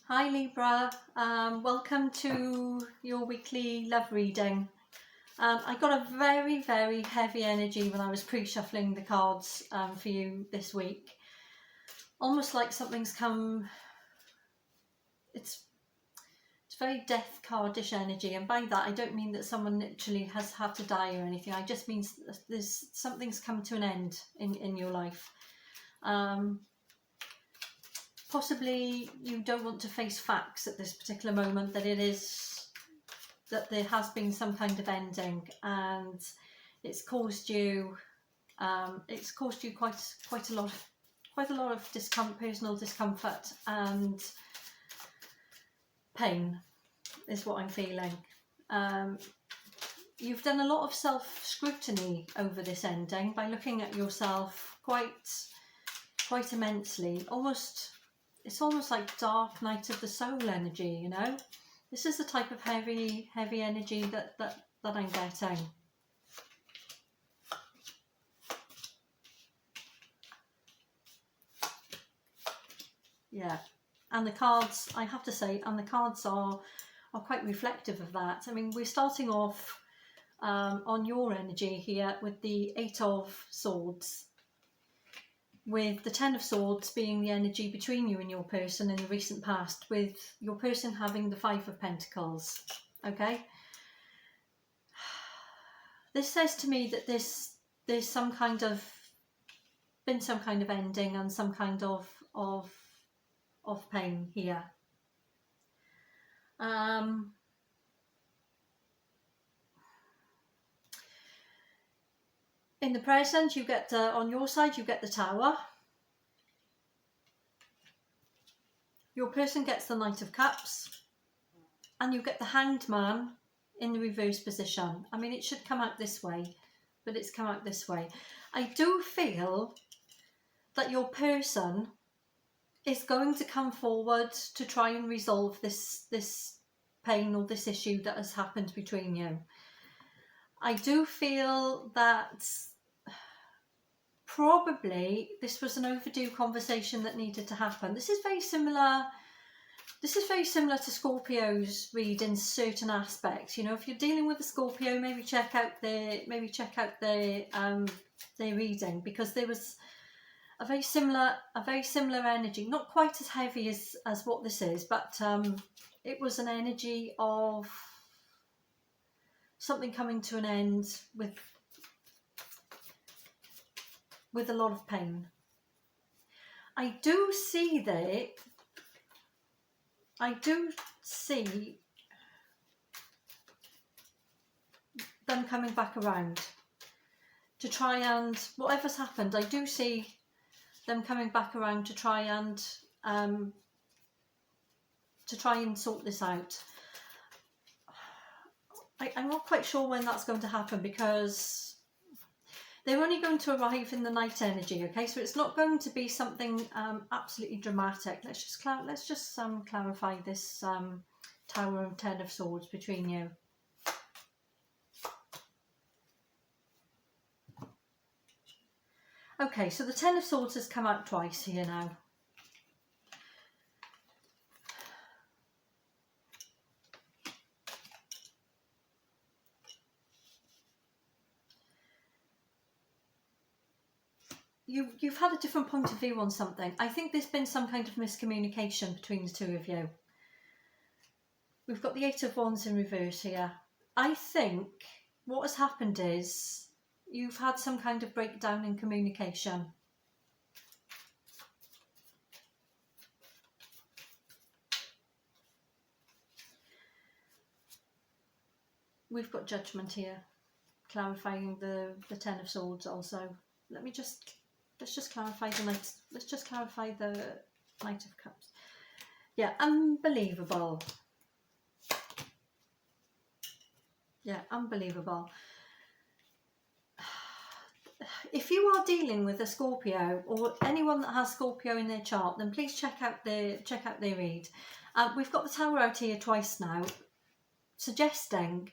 Hi Libra, welcome to your weekly love reading. I got a very heavy energy when I was pre-shuffling the cards for you this week. Almost like something's come, it's very death cardish energy, and by that I don't mean that someone literally has had to die or anything. I just mean something's come to an end in your life. Possibly you don't want to face facts at this particular moment that there has been some kind of ending, and it's caused you quite a lot of personal discomfort and pain is what I'm feeling. You've done a lot of self-scrutiny over this ending by looking at yourself quite immensely. It's almost like dark night of the soul energy, you know. This is the type of heavy energy that I'm getting. Yeah, and the cards, I have to say, and the cards are quite reflective of that. I mean, we're starting off on your energy here with the 8 of Swords, with the 10 of Swords being the energy between you and your person in the recent past, with your person having the 5 of Pentacles. Okay, this says to me that there's been some kind of ending and some kind of pain here. In the present, you get on your side, you get the Tower. Your person gets the Knight of Cups, and you get the Hanged Man in the reverse position. I mean, it should come out this way, but it's come out this way. I do feel that your person is going to come forward to try and resolve this pain or this issue that has happened between you. I do feel that probably this was an overdue conversation that needed to happen. This is very similar to Scorpio's read in certain aspects. You know, if you're dealing with a Scorpio, maybe check out their reading, because there was a very similar energy, not quite as heavy as what this is, but it was an energy of something coming to an end with a lot of pain. I do see them coming back around to try and, whatever's happened, I do see them coming back around to try and sort this out. I'm not quite sure when that's going to happen, because they're only going to arrive in the night energy. Okay, so it's not going to be something absolutely dramatic. Let's just clarify this Tower and 10 of Swords between you. Okay, so the 10 of Swords has come out twice here now. You've had a different point of view on something. I think there's been some kind of miscommunication between the two of you. We've got the 8 of Wands in reverse here. I think what has happened is you've had some kind of breakdown in communication. We've got Judgment here, clarifying the 10 of Swords also. Let's just clarify the Knight. Let's just clarify the Knight of Cups. Yeah, unbelievable. Yeah, unbelievable. If you are dealing with a Scorpio or anyone that has Scorpio in their chart, then please check out their read. We've got the Tower out here twice now, suggesting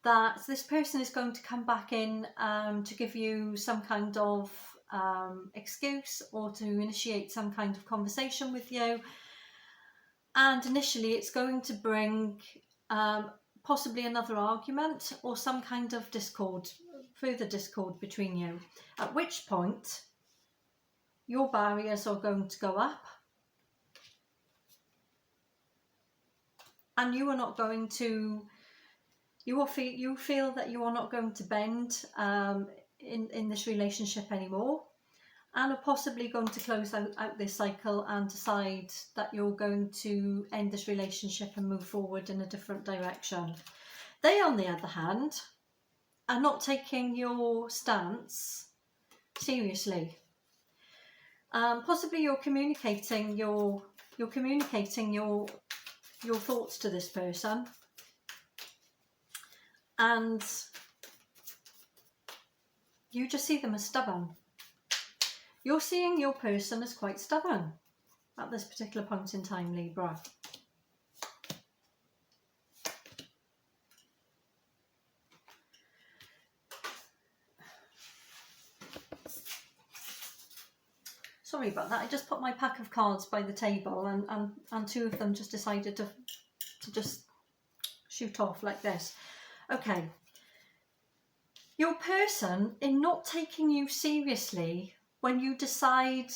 that this person is going to come back in to give you some kind of excuse, or to initiate some kind of conversation with you. And initially it's going to bring possibly another argument or some kind of discord, further discord between you, at which point your barriers are going to go up and you are not going to, you feel that you are not going to bend in this relationship anymore, and are possibly going to close out this cycle and decide that you're going to end this relationship and move forward in a different direction. They, on the other hand, are not taking your stance seriously. Possibly you're communicating your thoughts to this person, and you just see them as stubborn. You're seeing your person as quite stubborn at this particular point in time, Libra. Sorry about that, I just put my pack of cards by the table and two of them just decided to just shoot off like this. Okay. Your person, in not taking you seriously when you decide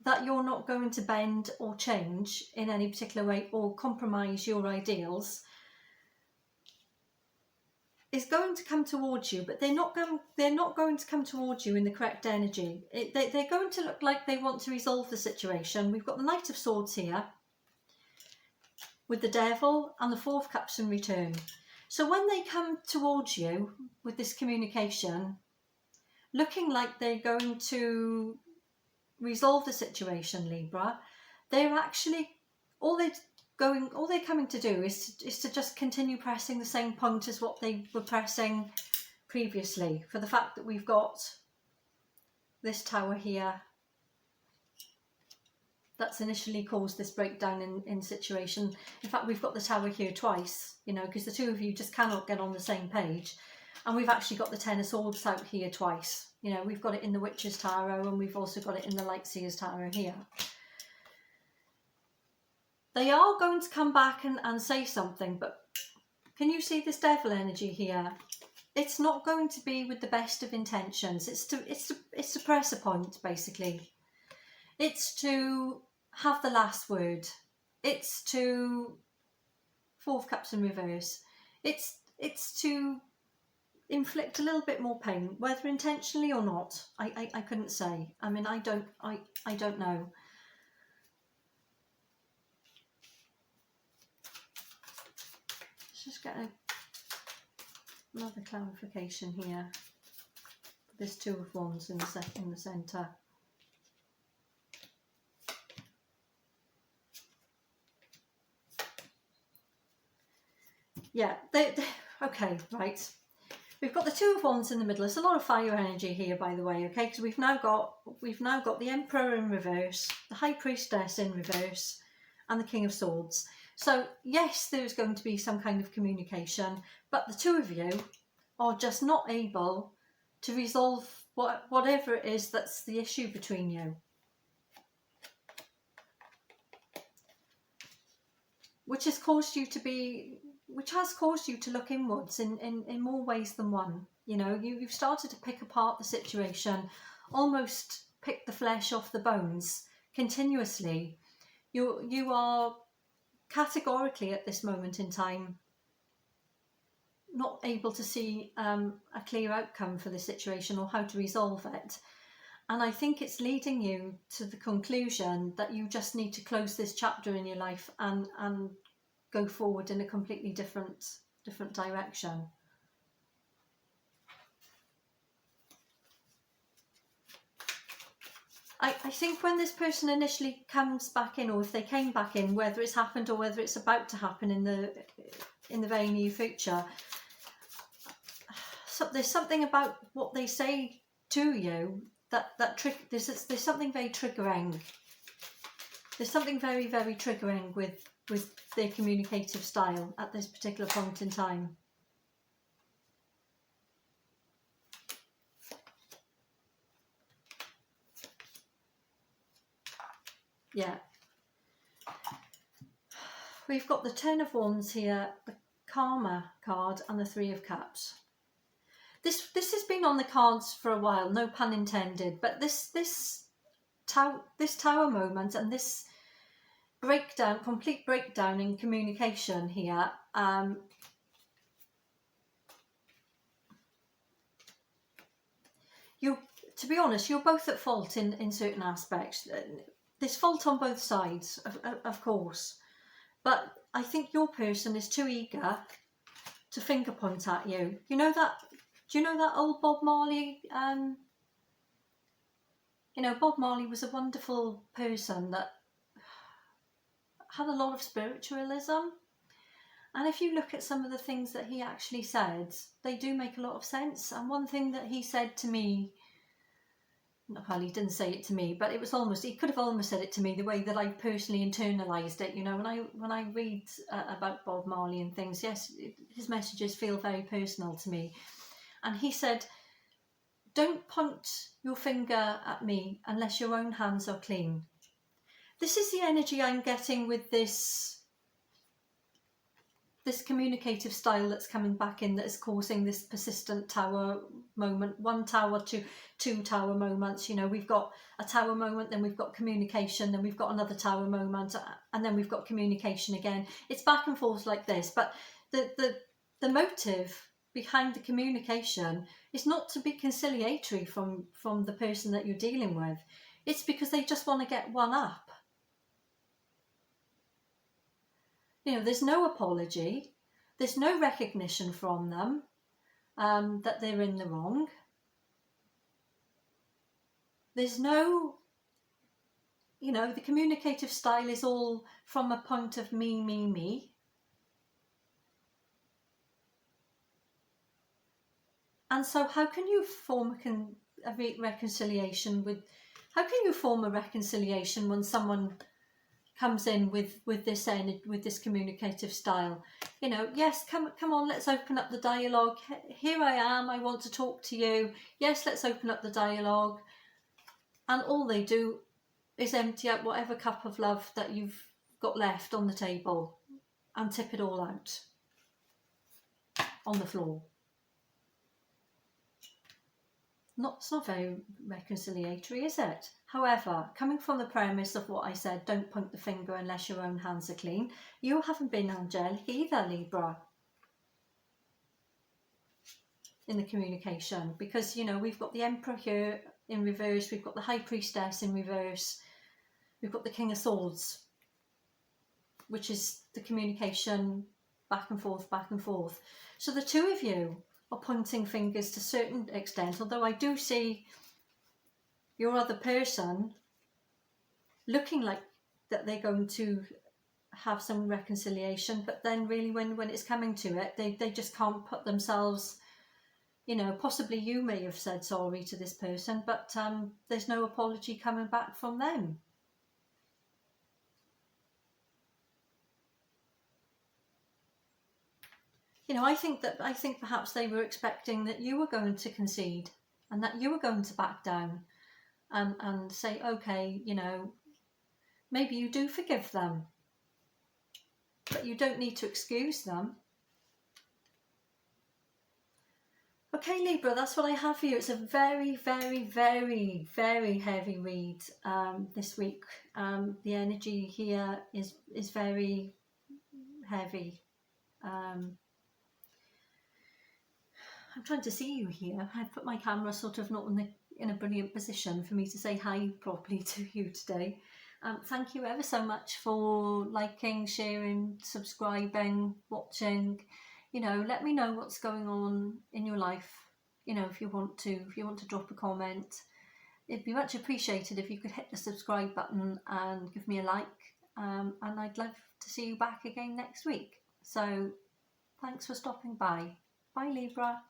that you're not going to bend or change in any particular way or compromise your ideals, is going to come towards you, but they're not going to come towards you in the correct energy. They're going to look like they want to resolve the situation. We've got the Knight of Swords here with the Devil and the Four of Cups in return. So when they come towards you with this communication, looking like they're going to resolve the situation, Libra, they're actually, all they're coming to do is to just continue pressing the same point as what they were pressing previously, for the fact that we've got this Tower here that's initially caused this breakdown in situation. In fact, we've got the Tower here twice, you know, because the two of you just cannot get on the same page. And we've actually got the Ten of Swords out here twice. You know, we've got it in the Witch's Tarot and we've also got it in the Lightseer's Tarot here. They are going to come back and say something, but can you see this Devil energy here? It's not going to be with the best of intentions. It's to press a point, basically. It's to have the last word. It's to Four of Cups in reverse. It's to inflict a little bit more pain, whether intentionally or not. I couldn't say. I mean, I don't know. Let's just get another clarification here. There's Two of Wands in the centre. Yeah, okay, right. We've got the Two of Wands in the middle. There's a lot of fire energy here, by the way, okay? Because we've now got the Emperor in reverse, the High Priestess in reverse, and the King of Swords. So yes, there's going to be some kind of communication, but the two of you are just not able to resolve whatever it is that's the issue between you. Which has caused you to look inwards in more ways than one. You know, you've started to pick apart the situation, almost pick the flesh off the bones continuously. You are categorically at this moment in time not able to see a clear outcome for the situation or how to resolve it. And I think it's leading you to the conclusion that you just need to close this chapter in your life and go forward in a completely different direction. I think when this person initially comes back in, or if they came back in, whether it's happened or whether it's about to happen in the very near future, so there's something about what they say to you there's something very triggering. There's something very, very triggering with their communicative style at this particular point in time. Yeah. we've got the Ten of Wands here, the Karma card, and the Three of Cups. This has been on the cards for a while, no pun intended, but this tower moment and this breakdown, complete breakdown in communication here, to be honest, you're both at fault in certain aspects. There's fault on both sides, of course, but I think your person is too eager to finger point at you. You know that? Do you know that old Bob Marley? You know, Bob Marley was a wonderful person that had a lot of spiritualism. And if you look at some of the things that he actually said, they do make a lot of sense. And one thing that he said to me, well, he didn't say it to me, but it was almost, he could have almost said it to me the way that I personally internalised it. You know, when I read about Bob Marley and things, yes, his messages feel very personal to me. And he said, don't point your finger at me unless your own hands are clean. This is the energy I'm getting with this communicative style that's coming back in, that is causing this persistent tower moment, one tower to two tower moments. You know, we've got a tower moment, then we've got communication, then we've got another tower moment, and then we've got communication again. It's back and forth like this, but the motive behind the communication is not to be conciliatory from the person that you're dealing with. It's because they just want to get one up. You know, there's no apology, there's no recognition from them that they're in the wrong. There's no, you know, the communicative style is all from a point of me, me, me. And so how can you form a reconciliation with, how can you form a reconciliation when someone comes in with this energy, with this communicative style? You know, yes, come on, let's open up the dialogue. Here I am, I want to talk to you. Yes, let's open up the dialogue. And all they do is empty out whatever cup of love that you've got left on the table and tip it all out on the floor. It's not very reconciliatory, is it? However, coming from the premise of what I said, don't point the finger unless your own hands are clean, you haven't been angelic either, Libra, in the communication, because, you know, we've got the Emperor here in reverse, we've got the High Priestess in reverse, we've got the King of Swords, which is the communication back and forth, back and forth. So the two of you are pointing fingers to a certain extent, although I do see your other person looking like that they're going to have some reconciliation, but then really when it's coming to it, they just can't put themselves, you know, possibly you may have said sorry to this person, but there's no apology coming back from them. You know, I think perhaps they were expecting that you were going to concede and that you were going to back down and say, okay, you know, maybe you do forgive them, but you don't need to excuse them. Okay, Libra, that's what I have for you. It's a very, very, very, very heavy read this week. The energy here is very heavy. I'm trying to see you here. I've put my camera sort of not in a brilliant position for me to say hi properly to you today. Thank you ever so much for liking, sharing, subscribing, watching. You know, let me know what's going on in your life. You know, if you want to drop a comment, it'd be much appreciated if you could hit the subscribe button and give me a like. And I'd love to see you back again next week. So thanks for stopping by. Bye, Libra.